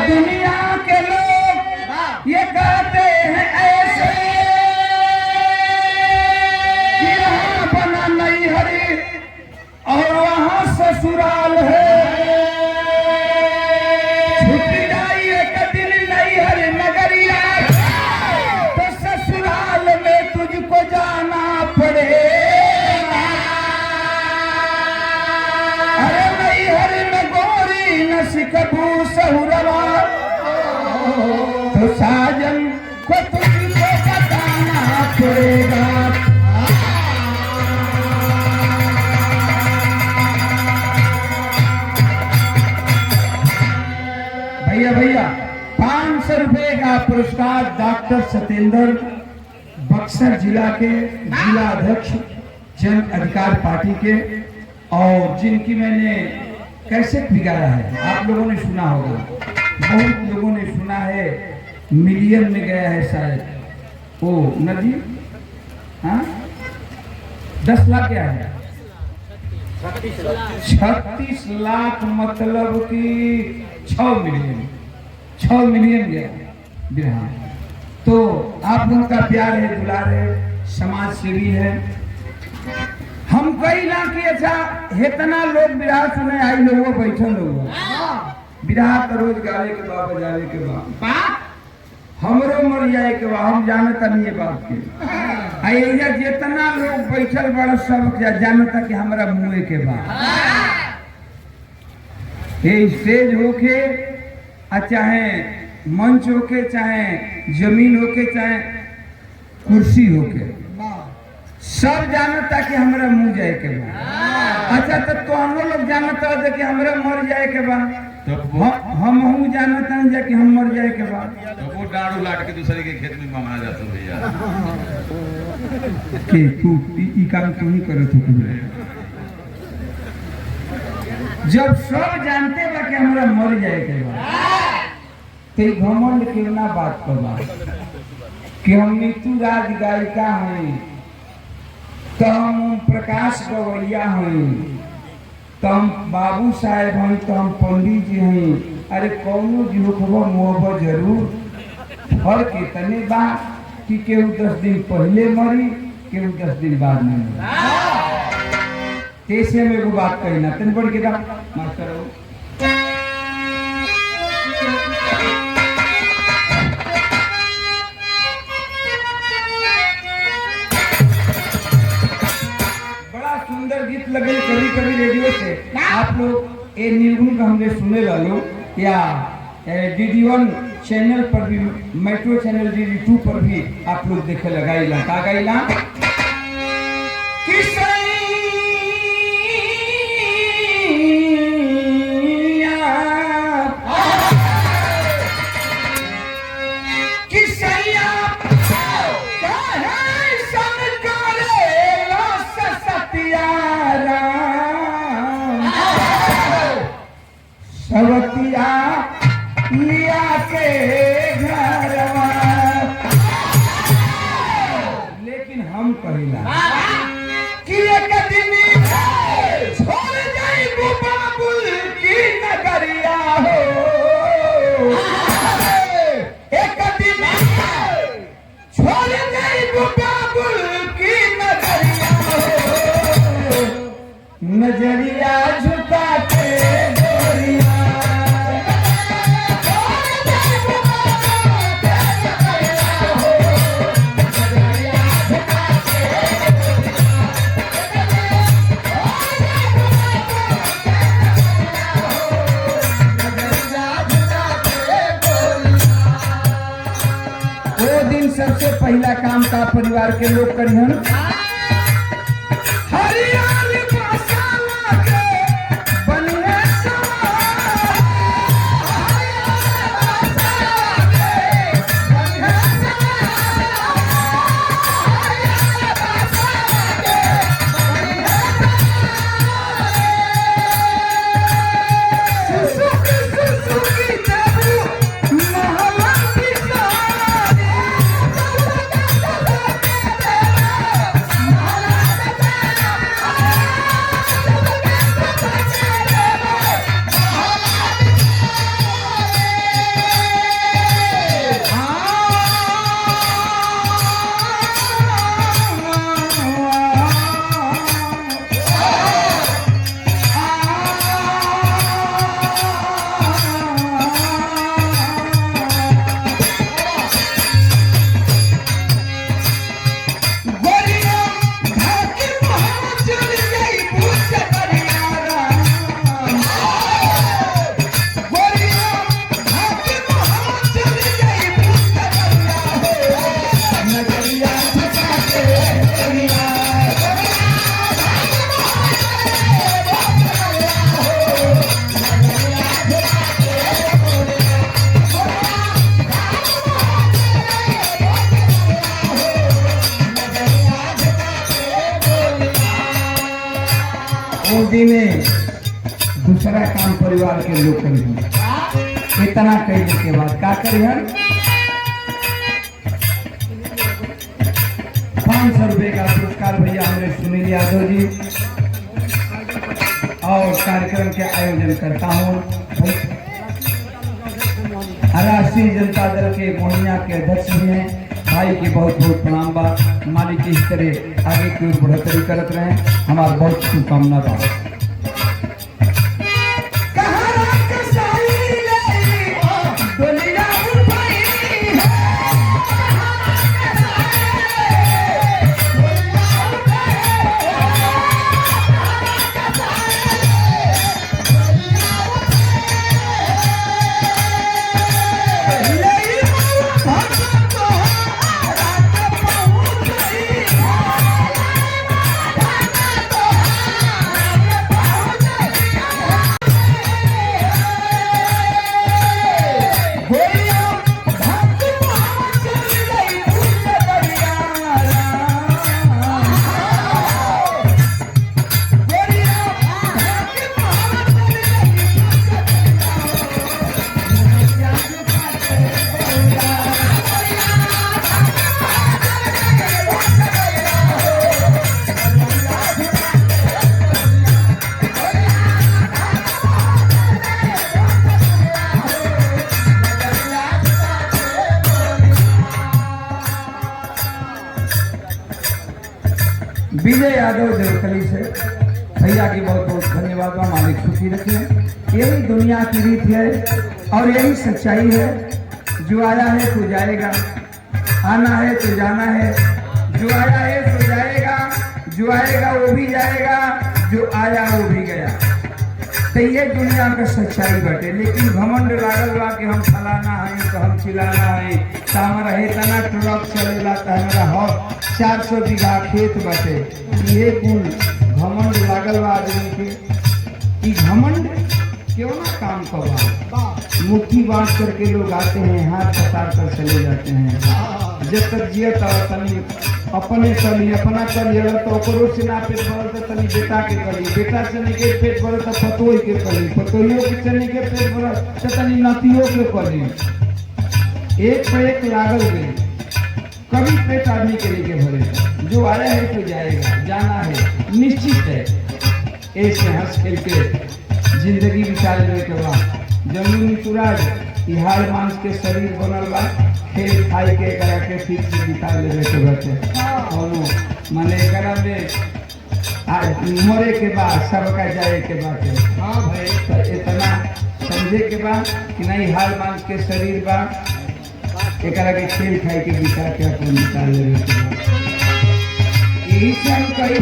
दुनिया के लोग ये कहते हैं ऐसे कि यहाँ बना नैहर और वहाँ ससुराल है। छूट जाई एक दिन नैहर नगरिया तो ससुराल में तुझको जाना पड़ेगा। अरे नैहर में गोरी न सिकबू सहुरवा तो साजन को तुझको बताना पड़ेगा। भैया 500 रुपए का पुरस्कार डॉक्टर सत्येंद्र बक्सर जिला के जिला अध्यक्ष जन अधिकार पार्टी के, और जिनकी मैंने कैसे बिगाड़ा है आप लोगों ने सुना होगा, बहुत लोगों ने सुना है, मिलियन में गया है शायद वो नदी। हाँ 10 लाख क्या है, 36 लाख मतलब कि 6 मिलियन गया बिरहा। तो आप लोगों का प्यार है, दुलार है, समाज सेवी है। हम कई ना कि अच्छा इतना लोग बिरहा सुने आई लोग बैठल लोग बिरहा तो रोज गावे के बाद बजावे के बाद हमरो मर जाए के बाद हम जानता नहीं ये बात के। जितना लोग बैठल बड़ा सब जानता कि हमारा मुँह के बाद ये स्टेज होके चाहे मंच होके चाहे जमीन होके चाहे कुर्सी होके सब जानता कि हमरा मुँह जाए के बा। अच्छा तो हम लोग जानता हो कि हमरा मर जाए के बा, हम जानता नहीं कि हम मर जाए के बा। तो वो डाड़ू लाट के दूसरे के खेत में मामा जाता भैया कि तू ई काम क्यों नहीं करे तू? जब सब जानते बा कि हमरा मर जाए के बा तो घमंड क्यों ना बात करवा कि हम नीतू राज गायिका हैं, तो हम प्रकाश गवैया हैं, तो हम बाबू साहेब हैं, तो हम पंडित जी हैं। अरे कौनो जी होखबो मुहबो जरूर, फर्क इतने बा कि केहू 10 दिन पहले मरी, केहू 10 दिन बाद में मरी। कैसे में वो बात कही ना तेन बढ़ के मास्टर हो। बड़ा सुंदर गीत लगे कभी रेडियो से आप लोग ये निर्गुण का हमने सुने लो या DD1 चैनल पर भी, मेट्रो चैनल DD2 पर भी आप लोग देखे लगाईला का गाईला सवतिया लिया के घरवा। लेकिन हम कहिला कि एक दिन छोड़ जाई बाबुल की नगरिया हो, एक दिन छोड़ जाई बाबुल की नगरिया हो, नजरिया झुका के सबसे पहला काम का परिवार के लोग करिहन हरियाली मसाला के बनिए राशि में दूसरा काम परिवार के लोग करी। इतना कहने के बाद का करी हम 500 रुपये का पुरस्कार भैया हमारे सुनील यादव जी और कार्यक्रम के आयोजन करता हूँ। राष्ट्रीय जनता दल के मोहनिया के अध्यक्ष भी हैं भाई की बहुत बहुत प्रणाम बा। मालिक इस तरह आगे की ओर बढ़ोतरी करते रहे, हमारा बहुत शुभकामना बा। विजय यादव देवकली से भैया की बहुत बहुत धन्यवाद। मालिक सुखी रखें। यही दुनिया की रीत है और यही सच्चाई है। जो आया है तो जाएगा, आना है तो जाना है। जो आया है तो जाएगा, जो आएगा वो भी जाएगा, जो आया वो भी गया। तो ये दुनिया का सच्चाई बटे। लेकिन घमंड लागल बा कि हम फलाना है तो हम चिलाना है तो हमारा इतना ट्रक चलेला तो हमारा हक 400 बीघा खेत बटे। ये कुल घमंड लागल बा आदमी के। ई घमंड क्यों ना काम करवा। मुट्ठी बांट करके लोग आते हैं, हाथ पसार कर चले जाते हैं। जब तक जियत तनी अपने चली अपना करिए तो ओकरो से ना पेट भरल तो तनी बेटा के करी, बेटा से नहीं पेट भरल तो पतोही के करी, पतोहियों के से नहीं पेट भरल तो तनी नतियों के करी। एक पर एक लागल गई, कभी पेट आदमी के लिए भरेगा। जो आया है तो जाएगा, जाना है निश्चित है। ऐसे हंस खेल के जिंदगी बिता लेने के बाद जमुनी सूरज हाल मांस के शरीर बनल बा, खेल खाई के करा के ठीक से बिता लेवे के बचे। कोनो माने करा में मरे के बाद सबका जाए के बाद हाँ भाई तो इतना समझे के बाद कि नहीं हाल मांस के शरीर बा, एकरा के खेल खाई के बिता के अपन बिता लेवे के बाद। यही सब कही